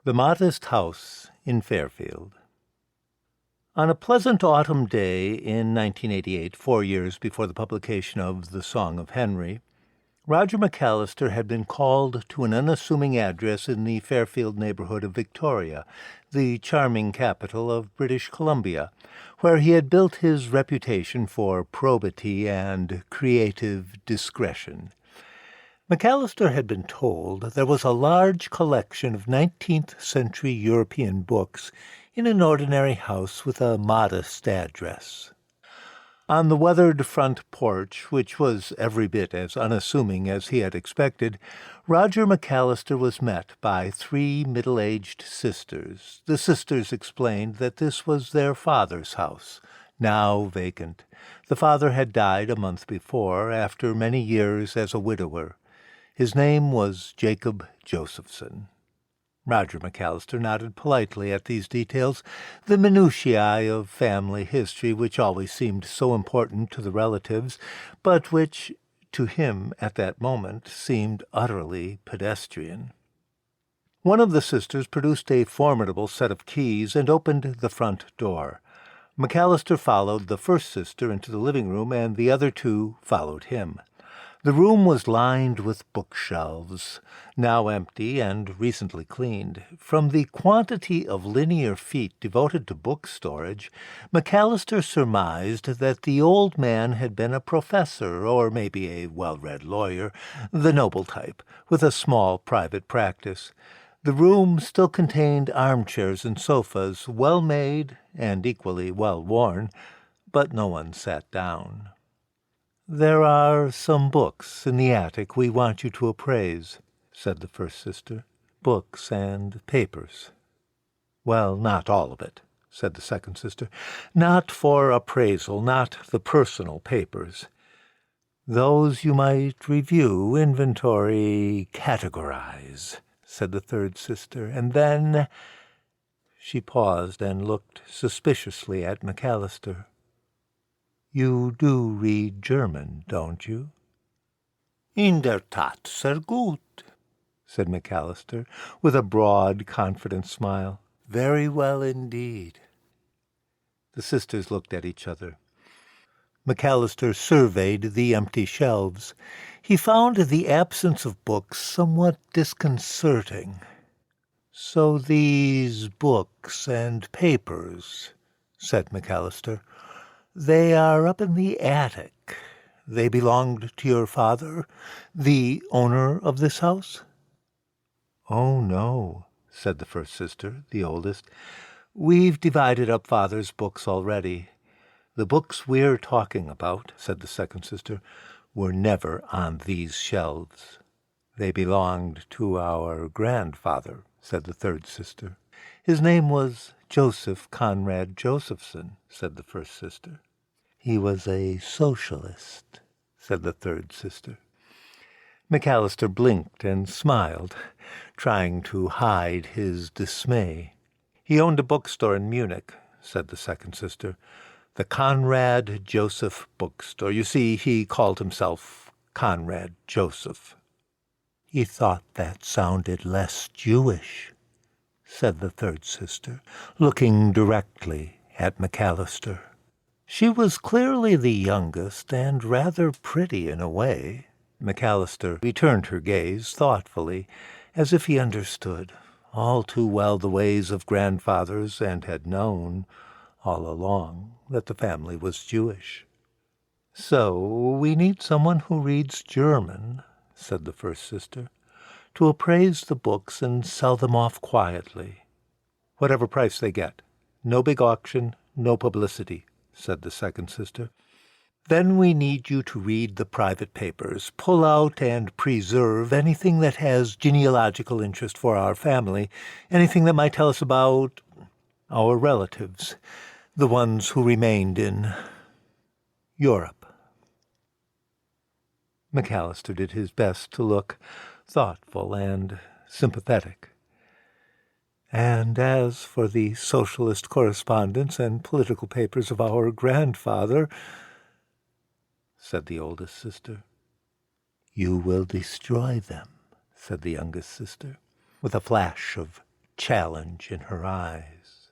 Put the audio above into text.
The Modest House in Fairfield. On a pleasant autumn day in 1988, 4 years before the publication of The Song of Henry, Roger McAllister had been called to an unassuming address in the Fairfield neighborhood of Victoria, the charming capital of British Columbia, where he had built his reputation for probity and creative discretion. McAllister had been told there was a large collection of 19th-century European books in an ordinary house with a modest address. On the weathered front porch, which was every bit as unassuming as he had expected, Roger McAllister was met by 3 middle-aged sisters. The sisters explained that this was their father's house, now vacant. The father had died a month before, after many years as a widower. His name was Jacob Josephson. Roger McAllister nodded politely at these details, the minutiae of family history which always seemed so important to the relatives, but which, to him at that moment, seemed utterly pedestrian. One of the sisters produced a formidable set of keys and opened the front door. McAllister followed the first sister into the living room, and the other 2 followed him. The room was lined with bookshelves, now empty and recently cleaned. From the quantity of linear feet devoted to book storage, McAllister surmised that the old man had been a professor, or maybe a well-read lawyer, the noble type, with a small private practice. The room still contained armchairs and sofas, well-made and equally well-worn, but no one sat down. "There are some books in the attic we want you to appraise," said the first sister. "Books and papers." "Well, not all of it," said the second sister. "Not for appraisal, not the personal papers. Those you might review, inventory, categorize," said the third sister. And then she paused and looked suspiciously at McAllister. "You do read German, don't you?" "In der Tat, sehr gut," said McAllister, with a broad, confident smile. "Very well indeed." The sisters looked at each other. McAllister surveyed the empty shelves. He found the absence of books somewhat disconcerting. "So these books and papers," said McAllister, "they are up in the attic. They belonged to your father, the owner of this house?" "Oh, no," said the first sister, the oldest. "We've divided up father's books already. The books we're talking about," said the second sister, "were never on these shelves." "They belonged to our grandfather," said the third sister. "His name was Joseph Conrad Josephson," said the first sister. "He was a socialist," said the third sister. McAllister blinked and smiled, trying to hide his dismay. "He owned a bookstore in Munich," said the second sister. "The Conrad Joseph bookstore. You see, he called himself Conrad Joseph." "He thought that sounded less Jewish," said the third sister, looking directly at McAllister. She was clearly the youngest and rather pretty in a way. McAllister returned her gaze thoughtfully, as if he understood all too well the ways of grandfathers and had known, all along, that the family was Jewish. "So we need someone who reads German," said the first sister, "to appraise the books and sell them off quietly. Whatever price they get. No big auction, no publicity," said the second sister. "Then we need you to read the private papers, pull out and preserve anything that has genealogical interest for our family, anything that might tell us about our relatives, the ones who remained in Europe." McAllister did his best to look thoughtful and sympathetic. "And as for the socialist correspondence and political papers of our grandfather," said the oldest sister. "You will destroy them," said the youngest sister, with a flash of challenge in her eyes.